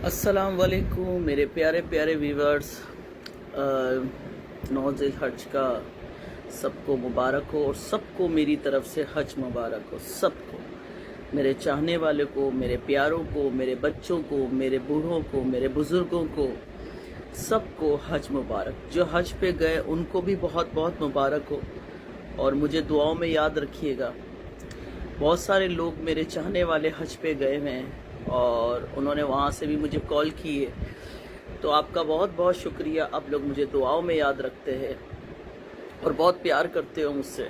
अस्सलाम वालेकुम मेरे प्यारे प्यारे व्यूवर्स। नौज़िल हज का सबको मुबारक हो और सबको मेरी तरफ से हज मुबारक हो। सबको, मेरे चाहने वाले को, मेरे प्यारों को, मेरे बच्चों को, मेरे बूढ़ों को, मेरे बुज़ुर्गों को, सबको हज मुबारक। जो हज पे गए उनको भी बहुत बहुत मुबारक हो और मुझे दुआओं में याद रखिएगा। बहुत सारे लोग मेरे चाहने वाले हज पे गए हैं और उन्होंने वहाँ से भी मुझे कॉल की है, तो आपका बहुत बहुत शुक्रिया। आप लोग मुझे दुआओं में याद रखते हैं और बहुत प्यार करते हो मुझसे।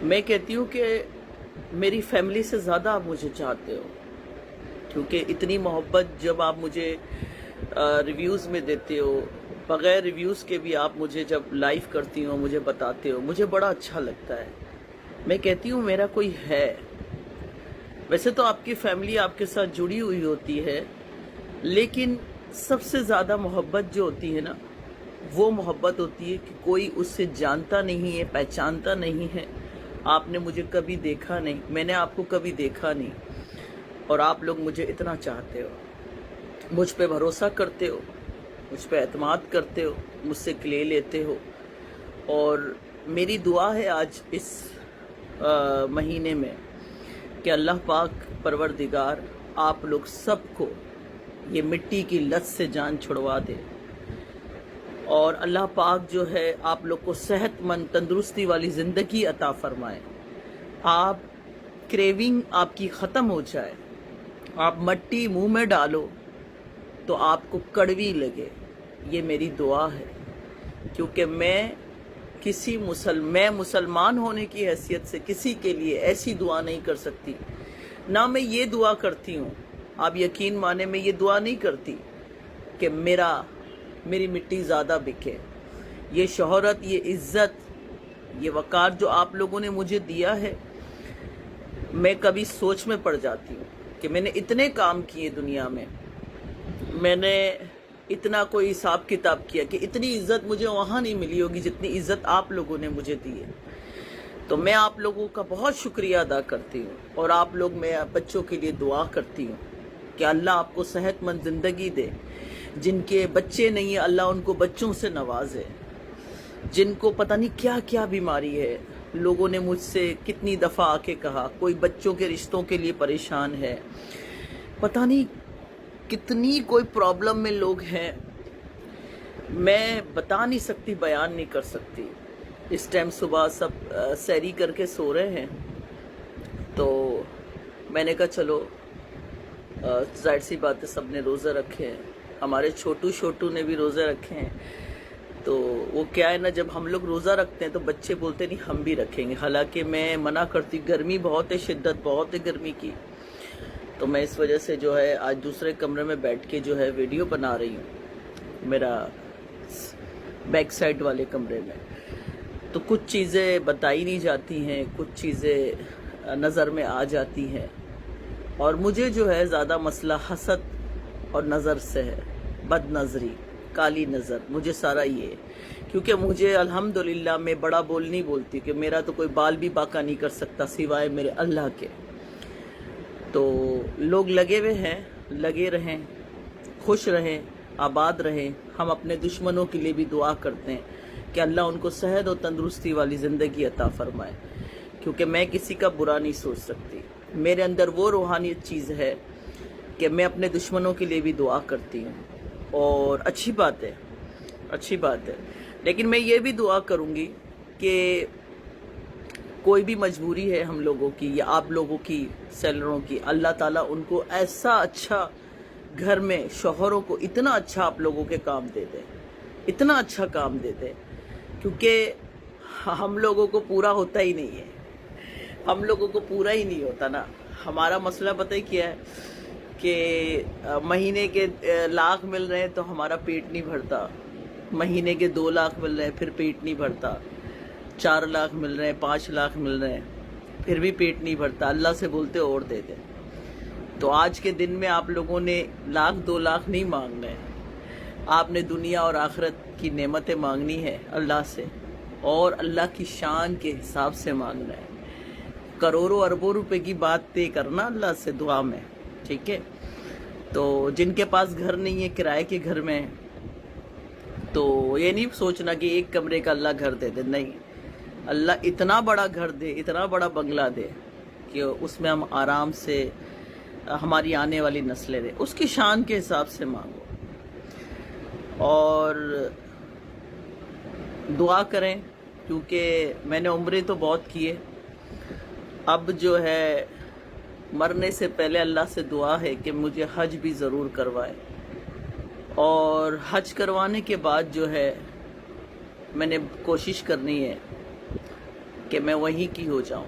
मैं कहती हूँ कि मेरी फैमिली से ज़्यादा आप मुझे चाहते हो, क्योंकि इतनी मोहब्बत जब आप मुझे रिव्यूज़ में देते हो, बग़ैर रिव्यूज़ के भी आप मुझे जब लाइव करती हो मुझे बताते हो, मुझे बड़ा अच्छा लगता है। मैं कहती हूँ मेरा कोई है। वैसे तो आपकी फैमिली आपके साथ जुड़ी हुई होती है, लेकिन सबसे ज़्यादा मोहब्बत जो होती है ना, वो मोहब्बत होती है कि कोई उससे जानता नहीं है, पहचानता नहीं है। आपने मुझे कभी देखा नहीं, मैंने आपको कभी देखा नहीं, और आप लोग मुझे इतना चाहते हो, मुझ पे भरोसा करते हो, मुझ पे एतमाद करते हो, मुझसे क्ले लेते हो। और मेरी दुआ है आज इस महीने में कि अल्लाह पाक परवरदिगार आप लोग सबको ये मिट्टी की लत से जान छुड़वा दे, और अल्लाह पाक जो है आप लोग को सेहतमंद तंदुरुस्ती वाली ज़िंदगी अता फरमाए। आप क्रेविंग आपकी ख़त्म हो जाए। आप मट्टी मुंह में डालो तो आपको कड़वी लगे, ये मेरी दुआ है। क्योंकि मैं मुसलमान होने की हैसियत से किसी के लिए ऐसी दुआ नहीं कर सकती, ना मैं ये दुआ करती हूँ, आप यकीन माने मैं ये दुआ नहीं करती कि मेरी मिट्टी ज़्यादा बिके। ये शोहरत, ये इज़्ज़त, ये वक़ार जो आप लोगों ने मुझे दिया है, मैं कभी सोच में पड़ जाती हूँ कि मैंने इतने काम किए दुनिया में, मैंने इतना कोई हिसाब किताब किया कि इतनी इज़्ज़त मुझे वहाँ नहीं मिली होगी जितनी इज़्ज़त आप लोगों ने मुझे दी है। तो मैं आप लोगों का बहुत शुक्रिया अदा करती हूँ, और आप लोग, मैं बच्चों के लिए दुआ करती हूँ कि अल्लाह आपको सेहतमंद ज़िंदगी दे। जिनके बच्चे नहीं है अल्लाह उनको बच्चों से नवाजे। जिनको पता नहीं क्या क्या बीमारी है, लोगों ने मुझसे कितनी दफ़ा आके कहा, कोई बच्चों के रिश्तों के लिए परेशान है, पता नहीं कितनी कोई प्रॉब्लम में लोग हैं, मैं बता नहीं सकती, बयान नहीं कर सकती। इस टाइम सुबह सब सैरी करके सो रहे हैं, तो मैंने कहा चलो, जाहिर सी बात है सब ने रोज़े रखे हैं, हमारे छोटू ने भी रोज़े रखे हैं। तो वो क्या है ना, जब हम लोग रोज़ा रखते हैं तो बच्चे बोलते नहीं हम भी रखेंगे, हालांकि मैं मना करती, गर्मी बहुत है, शिद्दत बहुत है गर्मी की। तो मैं इस वजह से जो है आज दूसरे कमरे में बैठ के जो है वीडियो बना रही हूँ, मेरा बैक साइड वाले कमरे में। तो कुछ चीज़ें बताई नहीं जाती हैं, कुछ चीज़ें नज़र में आ जाती हैं, और मुझे जो है ज़्यादा मसला हसद और नज़र से है, बद नज़री, काली नज़र, मुझे सारा ये है। क्योंकि मुझे अल्हम्दुलिल्लाह मैं बड़ा बोल नहीं बोलती कि मेरा तो कोई बाल भी बाका नहीं कर सकता सिवाय मेरे अल्लाह के। तो लोग लगे हुए हैं, लगे रहें, खुश रहें, आबाद रहें। हम अपने दुश्मनों के लिए भी दुआ करते हैं कि अल्लाह उनको सेहत और तंदुरुस्ती वाली ज़िंदगी अता फरमाए, क्योंकि मैं किसी का बुरा नहीं सोच सकती। मेरे अंदर वो रूहानियत चीज़ है कि मैं अपने दुश्मनों के लिए भी दुआ करती हूँ, और अच्छी बात है, अच्छी बात है। लेकिन मैं ये भी दुआ करूँगी कि कोई भी मजबूरी है हम लोगों की या आप लोगों की, सेलरों की, अल्लाह ताला उनको ऐसा अच्छा घर में, शौहरों को इतना अच्छा आप लोगों के काम दे दे, इतना अच्छा काम दे दे, क्योंकि हम लोगों को पूरा होता ही नहीं है, हम लोगों को पूरा ही नहीं होता ना। हमारा मसला पता ही क्या है कि महीने के लाख मिल रहे हैं तो हमारा पेट नहीं भरता, महीने के 2 लाख मिल रहे हैं फिर पेट नहीं भरता, 4 लाख मिल रहे हैं, 5 लाख मिल रहे हैं, फिर भी पेट नहीं भरता। अल्लाह से बोलते और दे दे। तो आज के दिन में आप लोगों ने 1 लाख 2 लाख नहीं मांगना है, आपने दुनिया और आखिरत की नेमतें मांगनी है अल्लाह से, और अल्लाह की शान के हिसाब से मांगना है। करोड़ों अरबों रुपए की बात तय करना अल्लाह से दुआ में, ठीक है। तो जिनके पास घर नहीं है, किराए के घर में है, तो ये नहीं सोचना कि एक कमरे का अल्लाह घर दे दे, नहीं, अल्लाह इतना बड़ा घर दे, इतना बड़ा बंगला दे कि उसमें हम आराम से हमारी आने वाली नस्लें रहे, उसकी शान के हिसाब से मांगो और दुआ करें, क्योंकि मैंने उम्रें तो बहुत किए, अब जो है मरने से पहले अल्लाह से दुआ है कि मुझे हज भी ज़रूर करवाए, और हज करवाने के बाद जो है मैंने कोशिश करनी है कि मैं वहीं की हो जाऊं,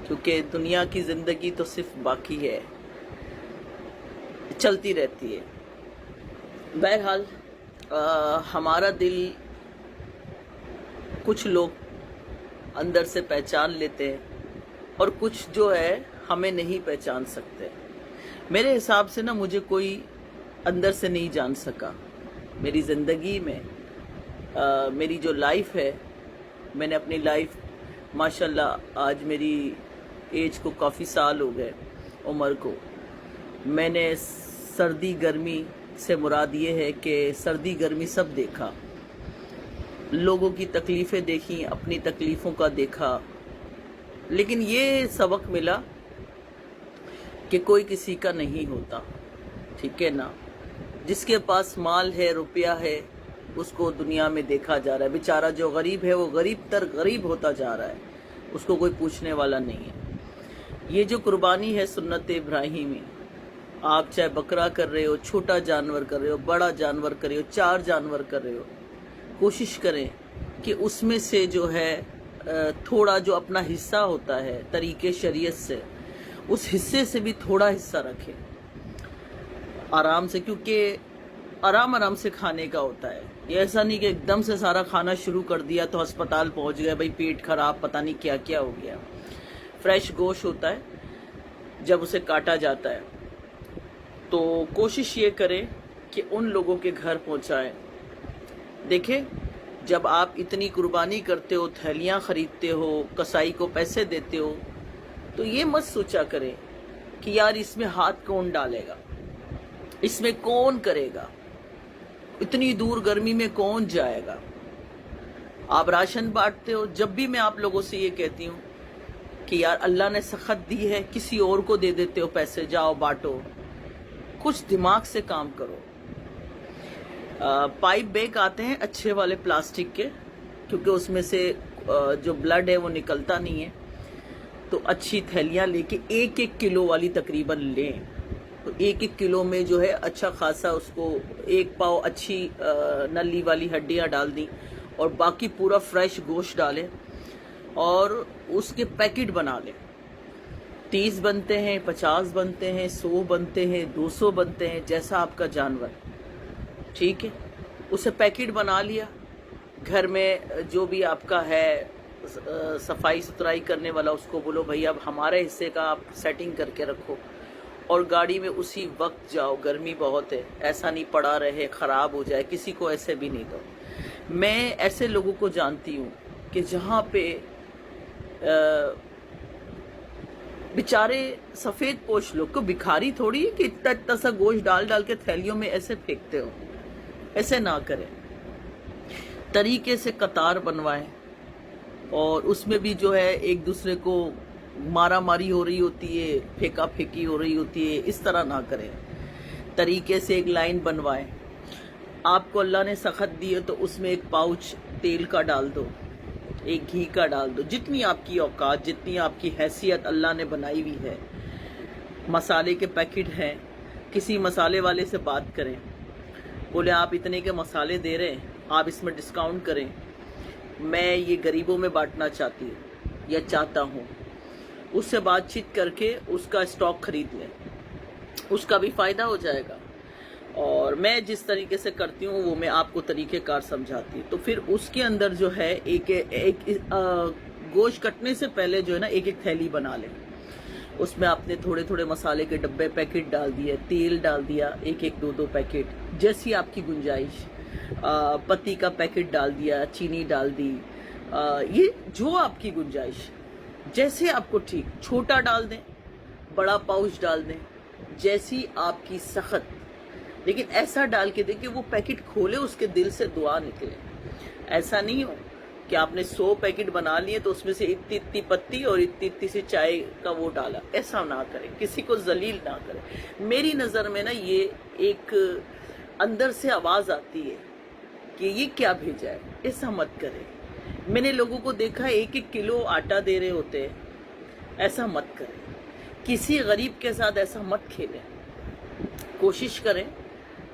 क्योंकि दुनिया की ज़िंदगी तो सिर्फ बाकी है, चलती रहती है। बहरहाल हमारा दिल कुछ लोग अंदर से पहचान लेते हैं और कुछ जो है हमें नहीं पहचान सकते। मेरे हिसाब से ना मुझे कोई अंदर से नहीं जान सका। मेरी ज़िंदगी में मेरी जो लाइफ है, मैंने अपनी लाइफ माशाल्लाह, आज मेरी एज को काफ़ी साल हो गए, उम्र को, मैंने सर्दी गर्मी से मुराद ये है कि सर्दी गर्मी सब देखा, लोगों की तकलीफ़ें देखी, अपनी तकलीफ़ों का देखा, लेकिन ये सबक मिला कि कोई किसी का नहीं होता, ठीक है ना। जिसके पास माल है, रुपया है, उसको दुनिया में देखा जा रहा है, बेचारा जो गरीब है वो गरीब तर गरीब होता जा रहा है, उसको कोई पूछने वाला नहीं है। ये जो कुर्बानी है सुन्नत इब्राहिमी, आप चाहे बकरा कर रहे हो, छोटा जानवर कर रहे हो, बड़ा जानवर कर रहे हो, 4 जानवर कर रहे हो, कोशिश करें कि उसमें से जो है थोड़ा जो अपना हिस्सा होता है तरीके शरीयत से, उस हिस्से से भी थोड़ा हिस्सा रखें आराम से, क्योंकि आराम से खाने का होता है। ये ऐसा नहीं कि एकदम से सारा खाना शुरू कर दिया तो अस्पताल पहुंच गए, भाई पेट खराब, पता नहीं क्या क्या हो गया। फ्रेश गोश्त होता है जब उसे काटा जाता है, तो कोशिश ये करें कि उन लोगों के घर पहुंचाएं। देखें, जब आप इतनी कुर्बानी करते हो, थैलियाँ खरीदते हो, कसाई को पैसे देते हो, तो ये मत सोचा करें कि यार इसमें हाथ कौन डालेगा, इसमें कौन करेगा, इतनी दूर गर्मी में कौन जाएगा। आप राशन बांटते हो, जब भी मैं आप लोगों से ये कहती हूँ कि यार अल्लाह ने सख्त दी है, किसी और को दे देते हो पैसे, जाओ बांटो, कुछ दिमाग से काम करो। पाइप बैग आते हैं अच्छे वाले प्लास्टिक के, क्योंकि उसमें से जो ब्लड है वो निकलता नहीं है, तो अच्छी थैलियाँ लेके 1-1 किलो वाली तकरीबन लें। तो 1-1 किलो में जो है अच्छा खासा, उसको 1 पाव अच्छी नली वाली हड्डियाँ डाल दी और बाकी पूरा फ्रेश गोश्त डालें और उसके पैकेट बना लें। 30 बनते हैं, 50 बनते हैं, 100 बनते हैं, 200 बनते हैं, जैसा आपका जानवर, ठीक है। उसे पैकेट बना लिया, घर में जो भी आपका है सफाई सुथराई करने वाला, उसको बोलो भाई अब हमारे हिस्से का आप सेटिंग करके रखो, और गाड़ी में उसी वक्त जाओ। गर्मी बहुत है, ऐसा नहीं पड़ा रहे ख़राब हो जाए, किसी को ऐसे भी नहीं दो। मैं ऐसे लोगों को जानती हूँ कि जहाँ पे बेचारे सफ़ेद पोश लोग को, भिखारी थोड़ी है कि इतना इतना सा गोश्त डाल डाल के थैलियों में ऐसे फेंकते हो, ऐसे ना करें। तरीके से कतार बनवाएं, और उसमें भी जो है एक दूसरे को मारा मारी हो रही होती है, फेंका फेंकी हो रही होती है, इस तरह ना करें। तरीके से एक लाइन बनवाएं। आपको अल्लाह ने सख्त दी है तो उसमें एक पाउच तेल का डाल दो, एक घी का डाल दो, जितनी आपकी औकात, जितनी आपकी हैसियत अल्लाह ने बनाई हुई है। मसाले के पैकेट हैं, किसी मसाले वाले से बात करें, बोले आप इतने के मसाले दे रहे हैं, आप इसमें डिस्काउंट करें, मैं ये गरीबों में बांटना चाहती हूँ या चाहता हूँ। उससे बातचीत करके उसका स्टॉक खरीद लें, उसका भी फ़ायदा हो जाएगा। और मैं जिस तरीके से करती हूँ वो मैं आपको तरीक़ेकार समझाती हूँ। तो फिर उसके अंदर जो है एक गोश्त कटने से पहले जो है ना एक थैली बना लें, उसमें आपने थोड़े थोड़े मसाले के डब्बे पैकेट डाल दिए, तेल डाल दिया, 1-2 पैकेट, जैसी आपकी गुंजाइश, पत्ती का पैकेट डाल दिया, चीनी डाल दी, ये जो आपकी गुंजाइश, जैसे आपको ठीक, छोटा डाल दें, बड़ा पाउच डाल दें, जैसी आपकी सख्त, लेकिन ऐसा डाल के दे कि वो पैकेट खोले उसके दिल से दुआ निकले। ऐसा नहीं हो कि आपने 100 पैकेट बना लिए तो उसमें से इतनी इतनी पत्ती और इतनी इतनी सी चाय का वो डाला। ऐसा ना करें, किसी को जलील ना करें। मेरी नज़र में ना ये एक अंदर से आवाज़ आती है कि ये क्या भेजा है, ऐसा मत करें। मैंने लोगों को देखा 1-1 किलो आटा दे रहे होते हैं, ऐसा मत करें। किसी गरीब के साथ ऐसा मत खेलें। कोशिश करें,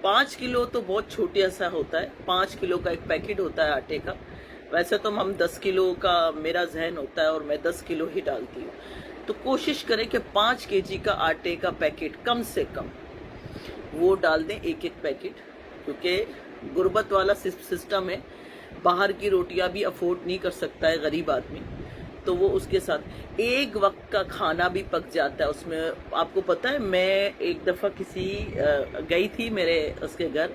5 किलो तो बहुत छोटा सा होता है, 5 किलो का एक पैकेट होता है आटे का। वैसे तो हम 10 किलो का मेरा जहन होता है और मैं 10 किलो ही डालती हूँ। तो कोशिश करें कि 5 केजी का आटे का पैकेट कम से कम वो डाल दें, 1-1 पैकेट, क्योंकि गुर्बत वाला सिस्टम है, बाहर की रोटियां भी अफोर्ड नहीं कर सकता है गरीब आदमी, तो वो उसके साथ एक वक्त का खाना भी पक जाता है उसमें। आपको पता है, मैं एक दफ़ा किसी गई थी मेरे उसके घर,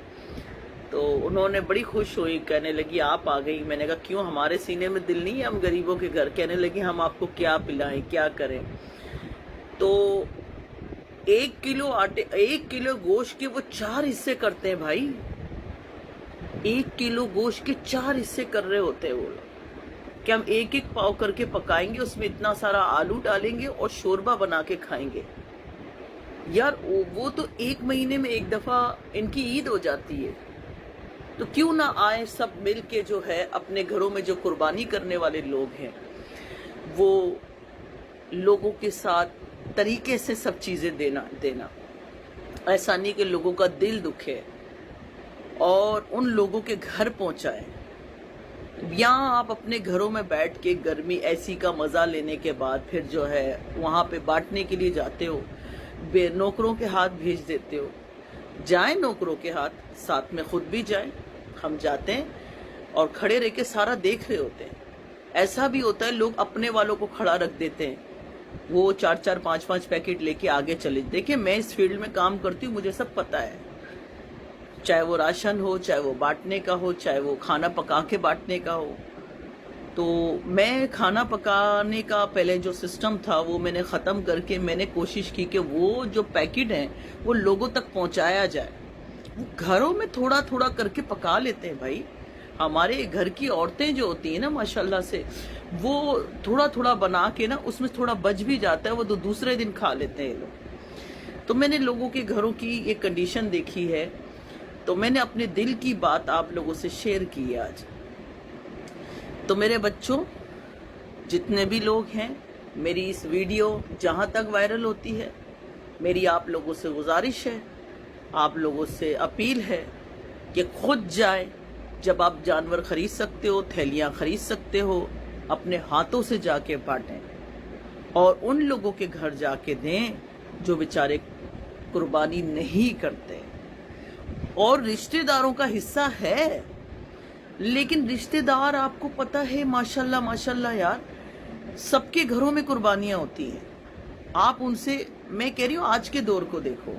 तो उन्होंने बड़ी खुश हुई, कहने लगी आप आ गई। मैंने कहा क्यों, हमारे सीने में दिल नहीं है हम गरीबों के घर? कहने लगी हम आपको क्या पिलाएं, क्या करें। तो 1 किलो आटे, 1 किलो गोश्त के वो 4 हिस्से करते हैं भाई। 1 किलो गोश्त के 4 हिस्से कर रहे होते हैं वो लोग, कि हम 1-1 पाव करके पकाएंगे, उसमें इतना सारा आलू डालेंगे और शोरबा बना के खाएंगे। यार वो तो 1 महीने में एक दफा इनकी ईद हो जाती है। तो क्यों ना आए सब मिल के जो है अपने घरों में जो कुर्बानी करने वाले लोग हैं वो लोगों के साथ तरीके से सब चीजें देना। ऐसा नहीं कि लोगों का दिल दुखे और उन लोगों के घर पहुंचाए। यहाँ आप अपने घरों में बैठ के गर्मी ऐसी का मजा लेने के बाद फिर जो है वहां पे बांटने के लिए जाते हो, नौकरों के हाथ भेज देते हो। जाए नौकरों के हाथ, साथ में खुद भी जाए। हम जाते हैं और खड़े रह के सारा देख रहे होते हैं। ऐसा भी होता है लोग अपने वालों को खड़ा रख देते हैं, वो 4-4, 5-5 पैकेट लेके आगे चले। देखिए मैं इस फील्ड में काम करती हूँ, मुझे सब पता है, चाहे वो राशन हो, चाहे वो बांटने का हो, चाहे वो खाना पका के बांटने का हो। तो मैं खाना पकाने का पहले जो सिस्टम था वो मैंने ख़त्म करके मैंने कोशिश की कि वो जो पैकेट हैं वो लोगों तक पहुंचाया जाए। वो घरों में थोड़ा थोड़ा करके पका लेते हैं भाई। हमारे घर की औरतें जो होती हैं ना माशाल्लाह से, वो थोड़ा थोड़ा बना के ना उसमें थोड़ा बच भी जाता है, वो तो दूसरे दिन खा लेते हैं लोग। तो मैंने लोगों के घरों की एक कंडीशन देखी है, तो मैंने अपने दिल की बात आप लोगों से शेयर की है आज। तो मेरे बच्चों, जितने भी लोग हैं, मेरी इस वीडियो जहां तक वायरल होती है, मेरी आप लोगों से गुजारिश है, आप लोगों से अपील है कि खुद जाए। जब आप जानवर खरीद सकते हो, थैलियां खरीद सकते हो, अपने हाथों से जाके बांटें और उन लोगों के घर जाके दें जो बेचारे कुर्बानी नहीं करते। और रिश्तेदारों का हिस्सा है, लेकिन रिश्तेदार आपको पता है माशाल्लाह माशाल्लाह यार, सबके घरों में कुर्बानियां होती हैं। आप उनसे, मैं कह रही हूँ आज के दौर को देखो,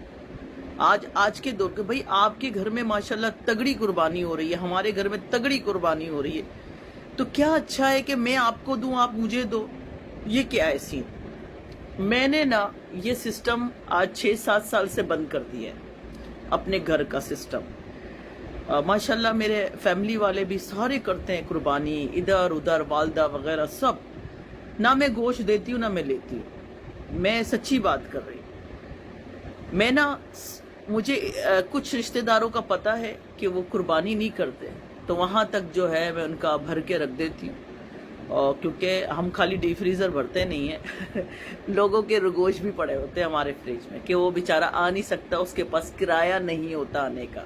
आज के दौर के भाई, आपके घर में माशाल्लाह तगड़ी कुर्बानी हो रही है, हमारे घर में तगड़ी कुर्बानी हो रही है। तो क्या अच्छा है कि मैं आपको दूं, आप मुझे दो? ये क्या है सीन? मैंने ना ये सिस्टम आज 6-7 साल से बंद कर दिया है, अपने घर का सिस्टम। माशाल्लाह मेरे फैमिली वाले भी सारे करते हैं कुर्बानी, इधर उधर वालदा वगैरह सब। ना मैं गोश्त देती हूँ ना मैं लेती हूँ, मैं सच्ची बात कर रही हूँ। मैं ना, मुझे कुछ रिश्तेदारों का पता है कि वो कुर्बानी नहीं करते, तो वहाँ तक जो है मैं उनका भर के रख देती हूँ। और क्योंकि हम खाली डीप फ्रीज़र भरते नहीं हैं लोगों के गोश्त भी पड़े होते हैं हमारे फ्रिज में, कि वो बेचारा आ नहीं सकता, उसके पास किराया नहीं होता आने का,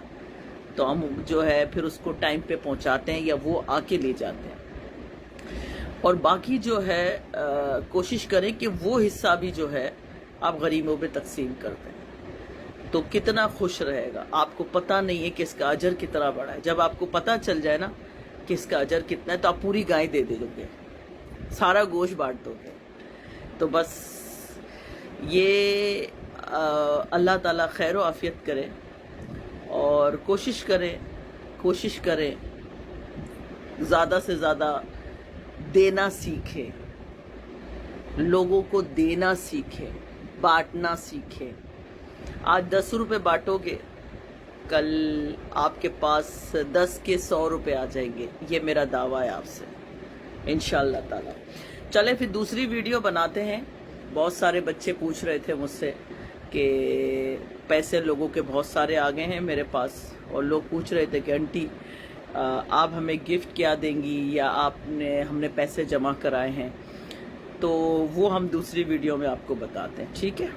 तो हम जो है फिर उसको टाइम पे पहुंचाते हैं या वो आके ले जाते हैं। और बाकी जो है कोशिश करें कि वो हिस्सा भी जो है आप गरीबों में तकसीम कर दें, तो कितना खुश रहेगा। आपको पता नहीं है कि इसका अजर कितना बड़ा है। जब आपको पता चल जाए ना कि इसका अजर कितना है, तो आप पूरी गाय दे दोगे, सारा गोश्त बांट दोगे। तो बस ये अल्लाह ताला खैर व आफियत करे और कोशिश करें ज़्यादा से ज़्यादा देना सीखें, लोगों को देना सीखें, बांटना सीखें। आज 10 रुपए बांटोगे, कल आपके पास 10 के 100 रुपए आ जाएंगे। ये मेरा दावा है आपसे, इंशाअल्लाह ताला। चले फिर दूसरी वीडियो बनाते हैं। बहुत सारे बच्चे पूछ रहे थे मुझसे कि पैसे लोगों के बहुत सारे आ गए हैं मेरे पास, और लोग पूछ रहे थे कि आंटी आप हमें गिफ्ट क्या देंगी, या हमने पैसे जमा कराए हैं। तो वो हम दूसरी वीडियो में आपको बताते हैं, ठीक है।